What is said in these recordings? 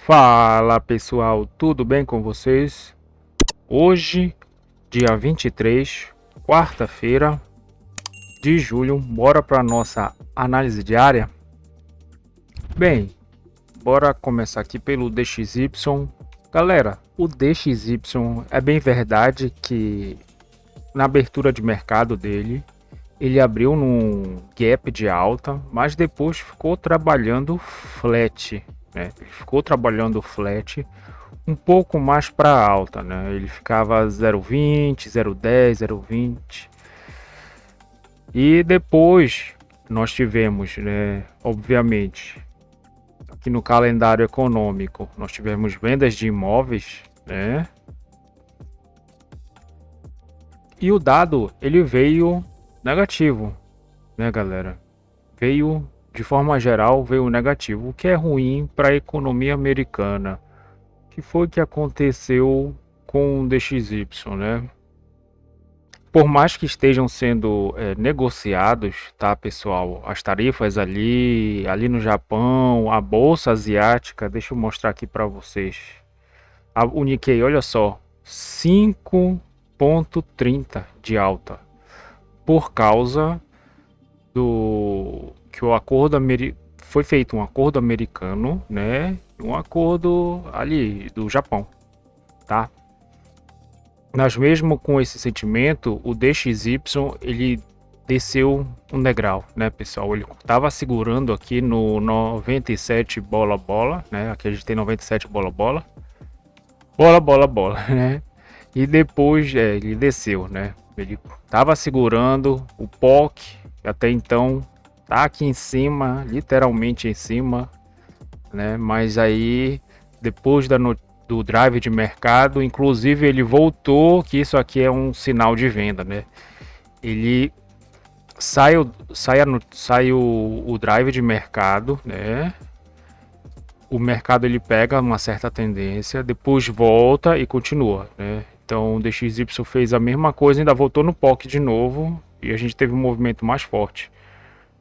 Fala pessoal, tudo bem com vocês? Hoje, dia 23, quarta-feira de julho, bora para nossa análise diária? Bem, bora começar aqui pelo DXY. Galera, o DXY é bem verdade que na abertura de mercado dele, ele abriu num gap de alta, mas depois ficou trabalhando flat, né? Ele ficou trabalhando flat um pouco mais para alta, né? Ele ficava 0,20, 0,10, 0,20. E depois nós tivemos, né, obviamente, aqui no calendário econômico, nós tivemos vendas de imóveis, né? E o dado, ele veio negativo, né, galera? Veio, de forma geral, veio negativo, o que é ruim para a economia americana. O que foi que aconteceu com o DXY, né? Por mais que estejam sendo negociados, tá, pessoal? As tarifas ali no Japão, a bolsa asiática, deixa eu mostrar aqui para vocês. O Nikkei, olha só, 5,30 de alta, por causa do que o acordo foi feito um acordo americano, né? Um acordo ali do Japão, tá? Mas mesmo com esse sentimento, o DXY ele desceu um degrau, né, pessoal? Ele estava segurando aqui no 97 bola bola, né? Aqui a gente tem 97 bola bola, bola bola bola, né? E depois ele desceu, né? Ele estava segurando o POC até então, tá aqui em cima, literalmente em cima, né? Mas aí depois do drive de mercado, inclusive ele voltou, que isso aqui é um sinal de venda, né? Ele sai o drive de mercado, né? O mercado ele pega uma certa tendência, depois volta e continua, né? Então o DXY fez a mesma coisa, ainda voltou no POC de novo e a gente teve um movimento mais forte.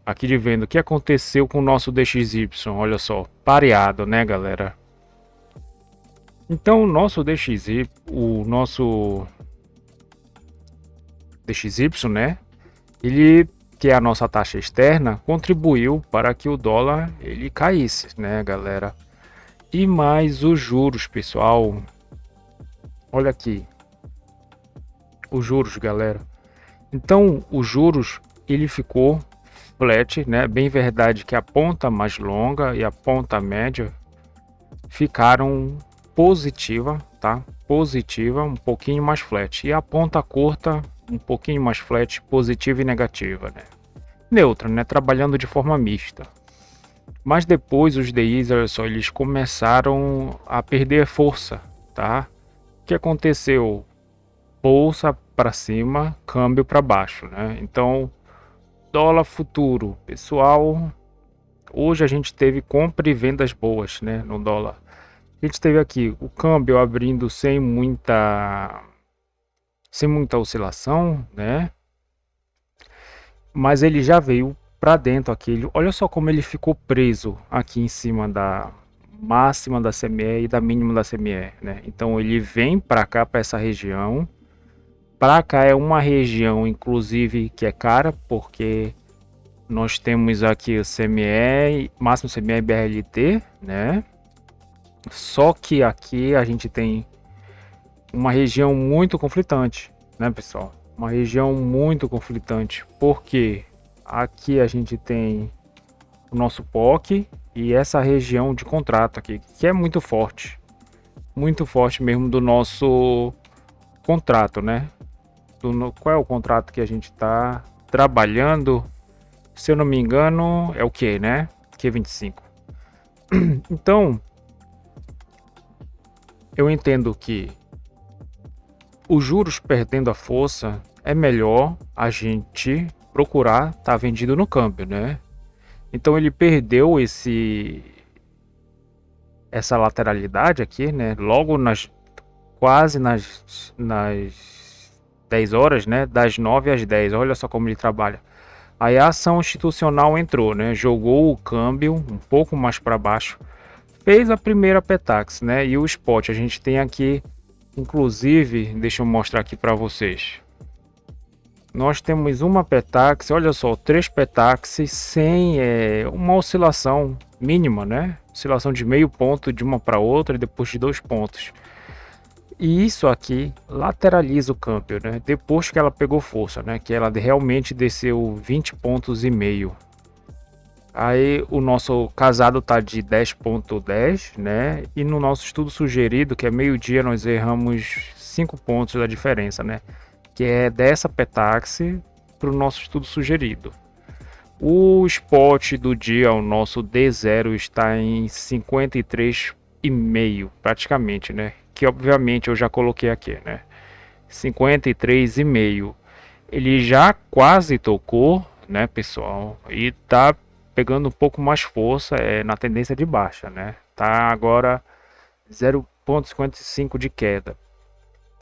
Aqui de venda, o que aconteceu com o nosso DXY? Olha só, pareado, né, galera? Então o nosso DXY, né? Ele, que é a nossa taxa externa, contribuiu para que o dólar ele caísse, né, galera? E mais os juros, pessoal. Olha aqui, os juros, galera. Então, os juros ele ficou flat, né? Bem verdade que a ponta mais longa e a ponta média ficaram positiva, tá? Positiva, um pouquinho mais flat. E a ponta curta, um pouquinho mais flat, positiva e negativa, né? Neutra, né? Trabalhando de forma mista. Mas depois os DIs, olha só, eles começaram a perder força, tá? O que aconteceu? Bolsa para cima, câmbio para baixo, né? Então, dólar futuro, pessoal, hoje a gente teve compra e vendas boas, né, no dólar. A gente teve aqui o câmbio abrindo sem muita oscilação, né? Mas ele já veio para dentro aqui. Olha só como ele ficou preso aqui em cima da máxima da CME e da mínima da CME, né? Então ele vem para cá, para essa região. Para cá é uma região, inclusive, que é cara, porque nós temos aqui o CME, máximo CME e BRLT, né? Só que aqui a gente tem uma região muito conflitante, né, pessoal? Uma região muito conflitante, porque aqui a gente tem o nosso POC e essa região de contrato aqui, que é muito forte mesmo do nosso contrato, né? Qual é o contrato que a gente está trabalhando? Se eu não me engano, é o que, né? Q25. Então, eu entendo que os juros perdendo a força, é melhor a gente procurar estar vendido no câmbio, né? Então ele perdeu essa lateralidade aqui, né? Logo quase nas 10 horas, né? Das 9 às 10. Olha só como ele trabalha. Aí a ação institucional entrou, né? Jogou o câmbio um pouco mais para baixo, fez a primeira Petax, né? E o spot a gente tem aqui, inclusive, deixa eu mostrar aqui para vocês. Nós temos uma Petax, olha só, 3 Petaxes sem uma oscilação mínima, né? Oscilação de meio ponto de uma para outra e depois de 2 pontos. E isso aqui lateraliza o câmbio, né? Depois que ela pegou força, né? Que ela realmente desceu 20 pontos e meio. Aí o nosso casado tá de 10,10, né? E no nosso estudo sugerido, que é meio-dia, nós erramos 5 pontos da diferença, né? Que é dessa Petax para o nosso estudo sugerido. O spot do dia, o nosso D0, está em 53,5 praticamente, né? Que obviamente eu já coloquei aqui, né? 53,5. Ele já quase tocou, né, pessoal? E tá pegando um pouco mais força na tendência de baixa, né? Tá agora 0,55 de queda.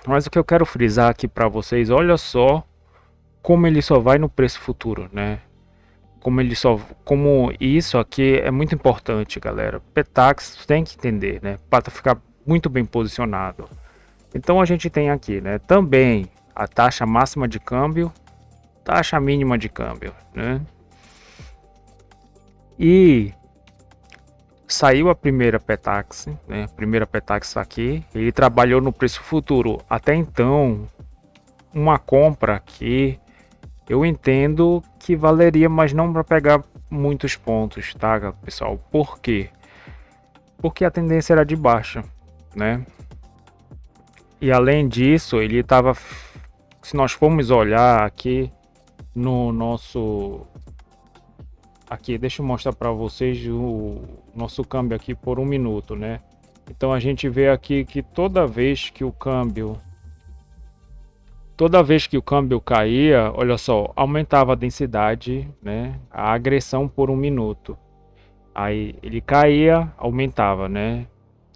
Mas o que eu quero frisar aqui para vocês, olha só como ele só vai no preço futuro, né? Como isso aqui é muito importante, galera. Petax tem que entender, né? Para ficar muito bem posicionado. Então a gente tem aqui, né? Também a taxa máxima de câmbio, taxa mínima de câmbio, né? E saiu a primeira Petax, né? A primeira Petax está aqui. Ele trabalhou no preço futuro. Até então, uma compra aqui eu entendo que valeria, mas não para pegar muitos pontos, tá, pessoal? Por quê? Porque a tendência era de baixa, né? E além disso, ele estava, se nós formos olhar aqui no nosso, aqui, deixa eu mostrar para vocês o nosso câmbio aqui por um minuto, né? Então a gente vê aqui que toda vez que o câmbio caía, olha só, aumentava a densidade, né? A agressão por um minuto. Aí ele caía, aumentava, né?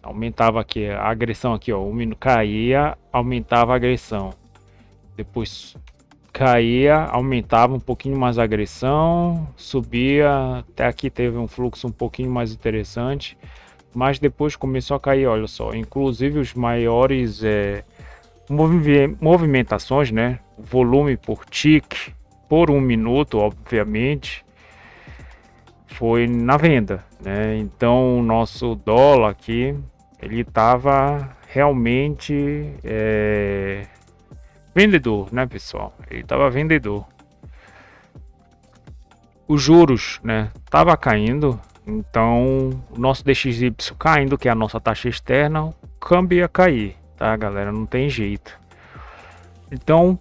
Aumentava aqui a agressão aqui, ó. Caía, aumentava a agressão. Depois caía, aumentava um pouquinho mais a agressão, subia, até aqui teve um fluxo um pouquinho mais interessante, mas depois começou a cair, olha só. Inclusive os maiores movimentações, né? Volume por tick por um minuto, obviamente, foi na venda, né? Então o nosso dólar aqui ele estava realmente vendedor, né, pessoal? Ele estava vendedor. Os juros, né, tava caindo, então o nosso DXY caindo, que é a nossa taxa externa, o câmbio ia cair, tá, galera? Não tem jeito. Então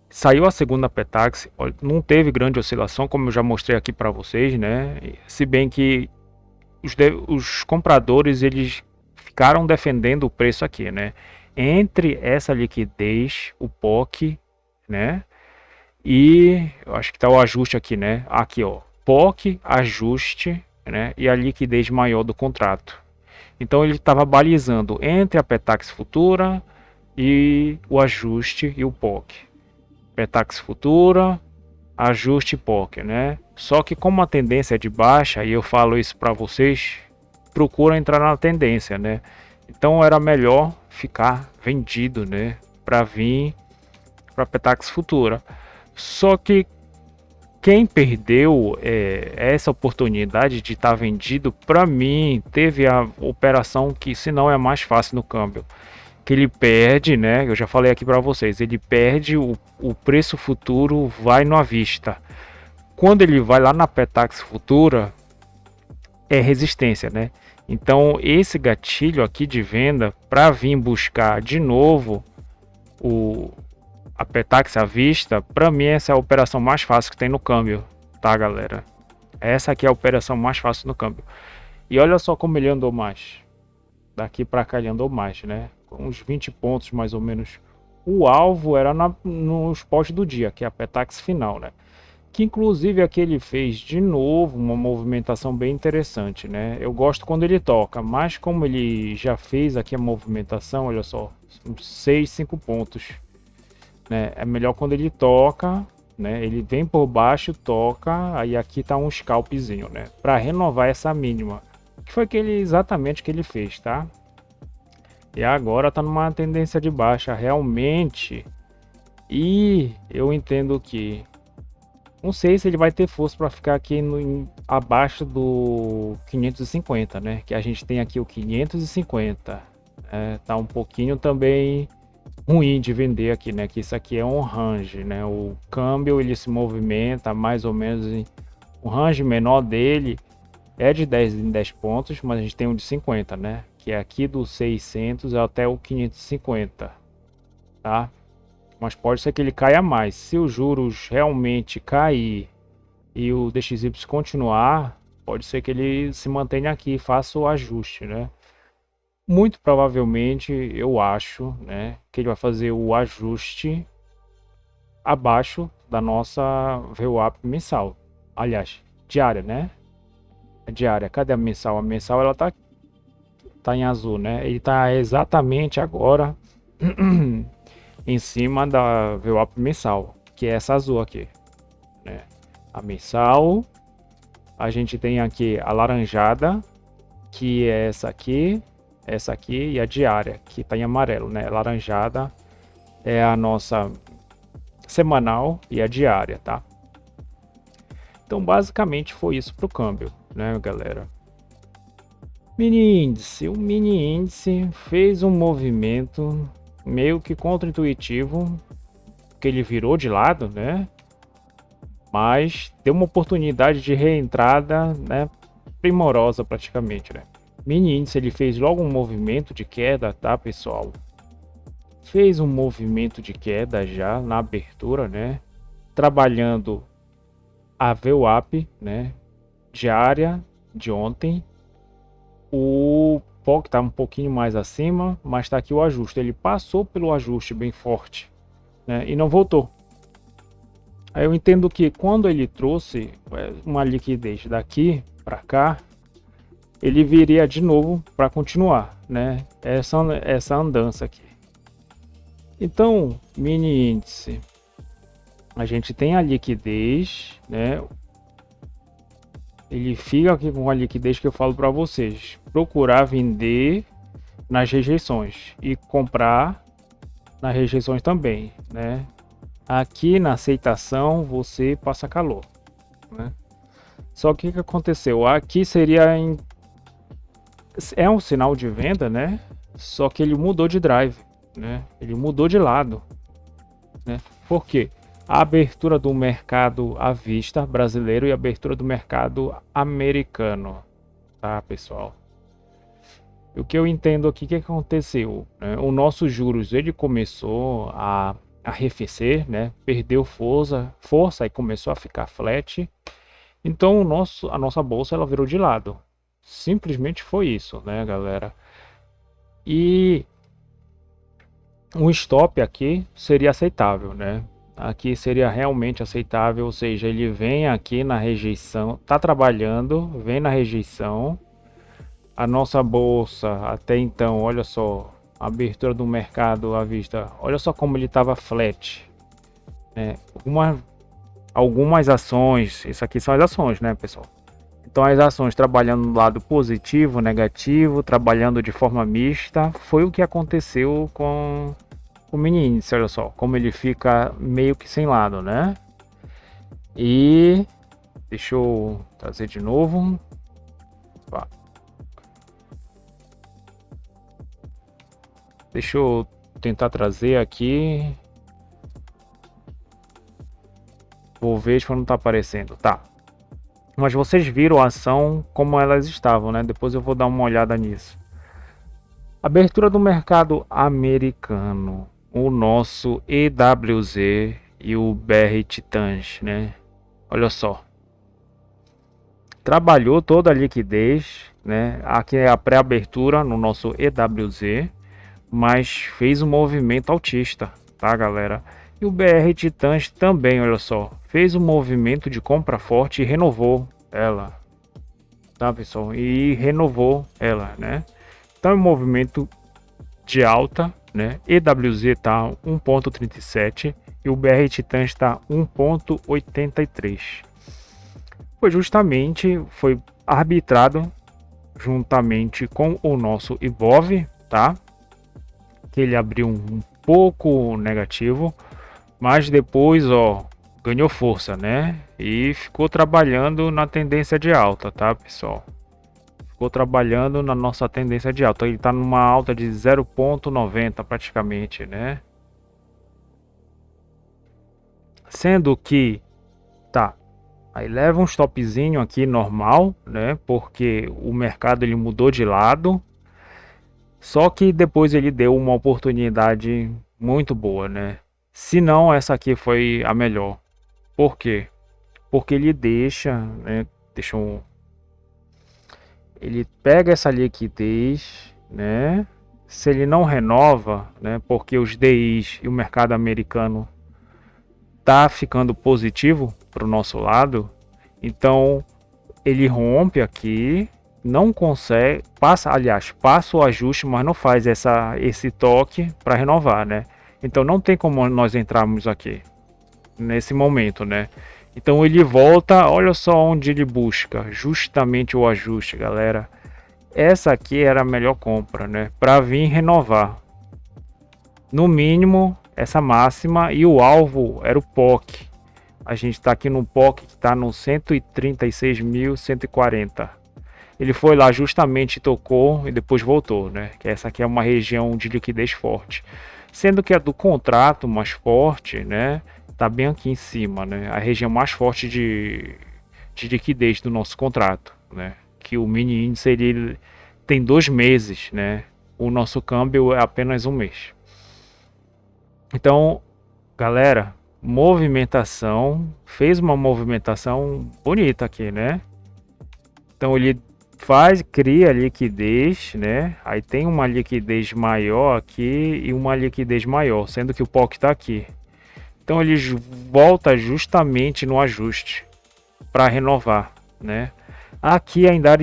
saiu a segunda Petax, não teve grande oscilação, como eu já mostrei aqui para vocês, né? Se bem que os compradores eles ficaram defendendo o preço aqui, né? Entre essa liquidez, o POC, né? E eu acho que tá o ajuste aqui, né? Aqui, ó, POC, ajuste, né? E a liquidez maior do contrato. Então ele estava balizando entre a Petax futura e o ajuste e o POC. Petax futura, ajuste POC, né? Só que como a tendência é de baixa, e eu falo isso para vocês, procura entrar na tendência, né? Então era melhor ficar vendido, né? Para vir para Petax futura. Só que quem perdeu essa oportunidade de estar vendido, para mim, teve a operação que, se não, é mais fácil no câmbio. Que ele perde, né? Eu já falei aqui para vocês, ele perde o preço futuro, vai no à vista. Quando ele vai lá na Petax futura, é resistência, né? Então esse gatilho aqui de venda para vir buscar de novo a Petax à vista, para mim essa é a operação mais fácil que tem no câmbio, tá, galera? Essa aqui é a operação mais fácil no câmbio. E olha só como ele andou mais. Daqui para cá ele andou mais, né? Uns 20 pontos mais ou menos. O alvo era no spot do dia, que é a Petax final, né? Que inclusive aqui ele fez de novo uma movimentação bem interessante, né? Eu gosto quando ele toca, mas como ele já fez aqui a movimentação, olha só, uns 6, 5 pontos, né? É melhor quando ele toca, né? Ele vem por baixo, toca, aí aqui tá um scalpzinho, né? Para renovar essa mínima. que foi exatamente que ele fez, tá? E agora tá numa tendência de baixa realmente. E eu entendo que não sei se ele vai ter força para ficar aqui abaixo do 550, né? Que a gente tem aqui o 550. Tá um pouquinho também ruim de vender aqui, né? Que isso aqui é um range, né? O câmbio ele se movimenta mais ou menos o range menor dele é de 10 em 10 pontos, mas a gente tem um de 50, né? Que é aqui do 600 até o 550, tá? Mas pode ser que ele caia mais. Se os juros realmente cair e o DXY continuar, pode ser que ele se mantenha aqui e faça o ajuste, né? Muito provavelmente, eu acho, né, que ele vai fazer o ajuste abaixo da nossa VWAP mensal. Aliás, diária, né? Diária. Cadê a mensal? A mensal ela tá em azul, né? Ele tá exatamente agora em cima da VWAP mensal, que é essa azul aqui, né? A mensal, a gente tem aqui a laranjada, que é essa aqui e a diária, que tá em amarelo, né? Laranjada é a nossa semanal e a diária, tá? Então, basicamente foi isso pro câmbio, né, galera? Mini índice, o mini índice fez um movimento meio que contra-intuitivo, que ele virou de lado, né? Mas deu uma oportunidade de reentrada, né, primorosa praticamente, né? Mini índice ele fez logo um movimento de queda, tá, pessoal? Fez um movimento de queda já na abertura, né? Trabalhando a VWAP, né? Diária de ontem. O POC está um pouquinho mais acima, mas está aqui o ajuste. Ele passou pelo ajuste bem forte, né? E não voltou. Aí eu entendo que quando ele trouxe uma liquidez daqui para cá, ele viria de novo para continuar, né? Essa andança aqui. Então, mini índice, a gente tem a liquidez, né? Ele fica aqui com a liquidez que eu falo para vocês. Procurar vender nas rejeições e comprar nas rejeições também, né? Aqui na aceitação você passa calor, né? Só que o que aconteceu? Aqui é um sinal de venda, né? Só que ele mudou de drive, né? Ele mudou de lado, né? Por quê? A abertura do mercado à vista brasileiro e a abertura do mercado americano, tá, pessoal? O que eu entendo aqui, o que aconteceu, né? O nosso juros ele começou a arrefecer, né? Perdeu força e começou a ficar flat. Então a nossa bolsa ela virou de lado. Simplesmente foi isso, né, galera? E um stop aqui seria aceitável, né? Aqui seria realmente aceitável, ou seja, ele vem aqui na rejeição, tá trabalhando, vem na rejeição. A nossa bolsa até então, olha só, a abertura do mercado à vista, olha só como ele estava flat, né? Algumas ações, isso aqui são as ações, né, pessoal? Então as ações trabalhando no lado positivo, negativo, trabalhando de forma mista, foi o que aconteceu com o mini índice, olha só, como ele fica meio que sem lado, né? E deixa eu trazer de novo. Deixa eu tentar trazer aqui. Vou ver se não tá aparecendo. Tá. Mas vocês viram a ação como elas estavam, né? Depois eu vou dar uma olhada nisso. Abertura do mercado americano. O nosso EWZ e o BR Titãs, né? Olha só. Trabalhou toda a liquidez, né? Aqui é a pré-abertura no nosso EWZ, mas fez um movimento altista, tá, galera? E o BR Titãs também, olha só, fez um movimento de compra forte e renovou ela, tá, pessoal? E renovou ela, né? Então é um movimento de alta, né? EWZ tá 1.37 e o BR Titãs está 1.83. Foi arbitrado juntamente com o nosso Ibov, tá? Que ele abriu um pouco negativo, mas depois, ó, ganhou força, né? E ficou trabalhando na tendência de alta, tá, pessoal? Ficou trabalhando na nossa tendência de alta. Ele tá numa alta de 0,90 praticamente, né? Sendo que, tá, aí leva um stopzinho aqui normal, né? Porque o mercado ele mudou de lado. Só que depois ele deu uma oportunidade muito boa, né? Se não, essa aqui foi a melhor. Por quê? Porque ele deixa, né? Ele pega essa liquidez, né? Se ele não renova, né? Porque os DIs e o mercado americano tá ficando positivo para o nosso lado, então ele rompe aqui, não consegue, passa o ajuste, mas não faz esse toque para renovar, né? Então não tem como nós entrarmos aqui nesse momento, né? Então ele volta, olha só onde ele busca, justamente o ajuste, galera. Essa aqui era a melhor compra, né? Para vir renovar. No mínimo essa máxima e o alvo era o POC. A gente está aqui no POC que está no 136.140. Ele foi lá justamente, tocou e depois voltou, né? Que essa aqui é uma região de liquidez forte. Sendo que a do contrato mais forte, né? Tá bem aqui em cima, né? A região mais forte de liquidez do nosso contrato, né? Que o mini índice ele tem 2 meses, né? O nosso câmbio é apenas um mês. Então, galera, fez uma movimentação bonita aqui, né? Então ele cria liquidez, né? Aí tem uma liquidez maior aqui e uma liquidez maior, sendo que o POC está aqui. Então ele volta justamente no ajuste para renovar, né? Aqui ainda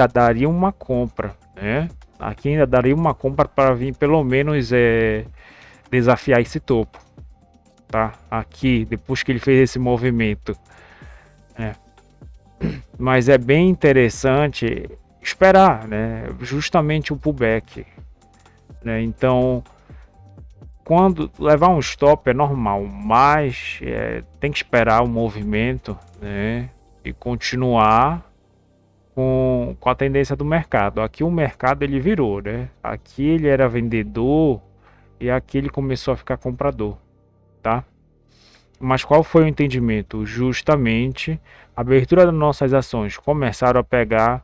daria uma compra, né? Aqui ainda daria uma compra para vir pelo menos desafiar esse topo, tá? Aqui, depois que ele fez esse movimento, né? Mas é bem interessante esperar, né? Justamente o pullback, né? Então, quando levar um stop é normal, mas tem que esperar o movimento, né? E continuar com a tendência do mercado. Aqui o mercado ele virou, né? Aqui ele era vendedor e aqui ele começou a ficar comprador, tá? Mas qual foi o entendimento? Justamente a abertura das nossas ações começaram a pegar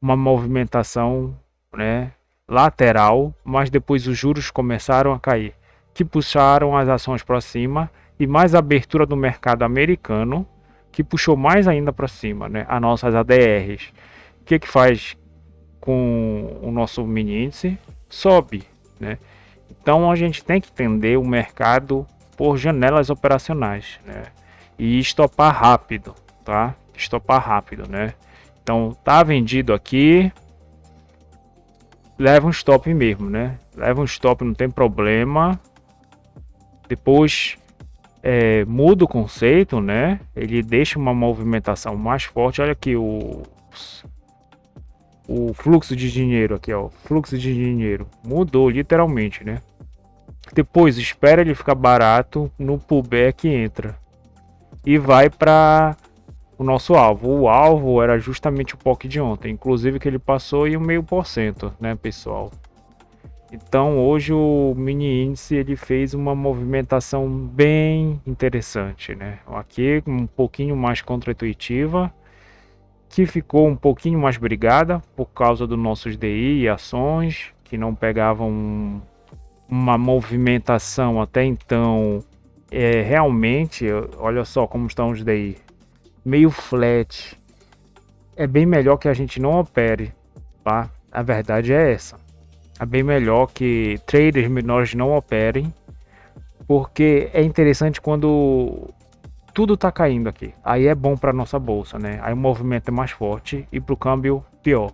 uma movimentação, né, lateral, mas depois os juros começaram a cair, que puxaram as ações para cima e mais a abertura do mercado americano, que puxou mais ainda para cima, né, as nossas ADRs. O que faz com o nosso mini índice? Sobe, né? Então a gente tem que entender o mercado por janelas operacionais, né? E estopar rápido, tá? Estopar rápido, né? Então tá vendido aqui, leva um stop mesmo, né? Leva um stop, não tem problema. Depois muda o conceito, né? Ele deixa uma movimentação mais forte. Olha aqui o fluxo de dinheiro aqui, ó. Fluxo de dinheiro mudou literalmente, né? Depois espera ele ficar barato, no pullback entra e vai para o nosso alvo. O alvo era justamente o POC de ontem, inclusive que ele passou em 0,5%, né, pessoal? Então hoje o mini índice ele fez uma movimentação bem interessante, né? Aqui um pouquinho mais contra-intuitiva, que ficou um pouquinho mais brigada por causa dos nossos DI e ações que não pegavam uma movimentação até então realmente, olha só como estão os DI, meio flat. É bem melhor que a gente não opere, tá? A verdade é essa. É bem melhor que traders menores não operem, porque é interessante quando tudo tá caindo aqui. Aí é bom para nossa bolsa, né? Aí o movimento é mais forte e para o câmbio pior.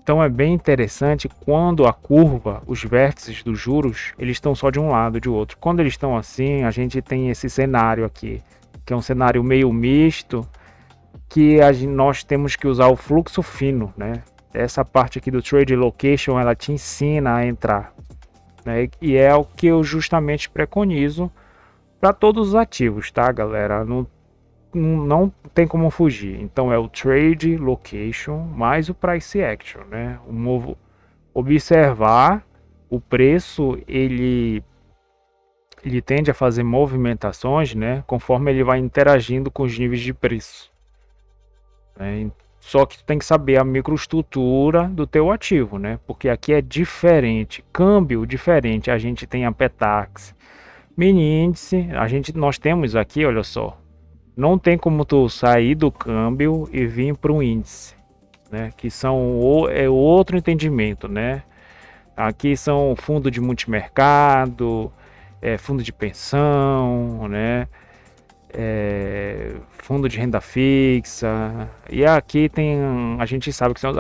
Então é bem interessante quando a curva, os vértices dos juros, eles estão só de um lado, de outro. Quando eles estão assim, a gente tem esse cenário aqui, que é um cenário meio misto, que nós temos que usar o fluxo fino, né? Essa parte aqui do Trade Location, ela te ensina a entrar, né? E é o que eu justamente preconizo para todos os ativos, tá, galera? Não tem como fugir. Então é o Trade Location mais o Price Action, né? O novo observar o preço, ele tende a fazer movimentações, né, conforme ele vai interagindo com os níveis de preço, né? Só que tu tem que saber a microestrutura do teu ativo, né? Porque aqui é diferente, câmbio diferente. A gente tem a Petax, mini índice, nós temos aqui, olha só, não tem como tu sair do câmbio e vir para o índice, né? Que é outro entendimento, né? Aqui são fundo de multimercado, fundo de pensão, né? Fundo de renda fixa. E aqui tem, a gente sabe que são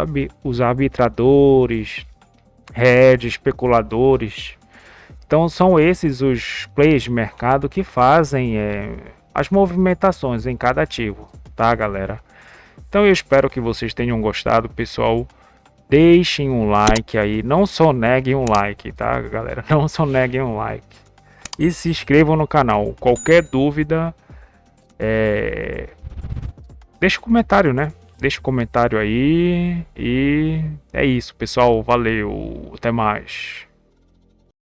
os arbitradores, hedge, especuladores. Então são esses os players de mercado que fazem as movimentações em cada ativo, tá, galera? Então eu espero que vocês tenham gostado, pessoal. Deixem um like aí, não só neguem um like, tá, galera? Não só neguem um like. E se inscrevam no canal. Qualquer dúvida, deixa um comentário, né? Deixa um comentário aí. E é isso, pessoal. Valeu. Até mais.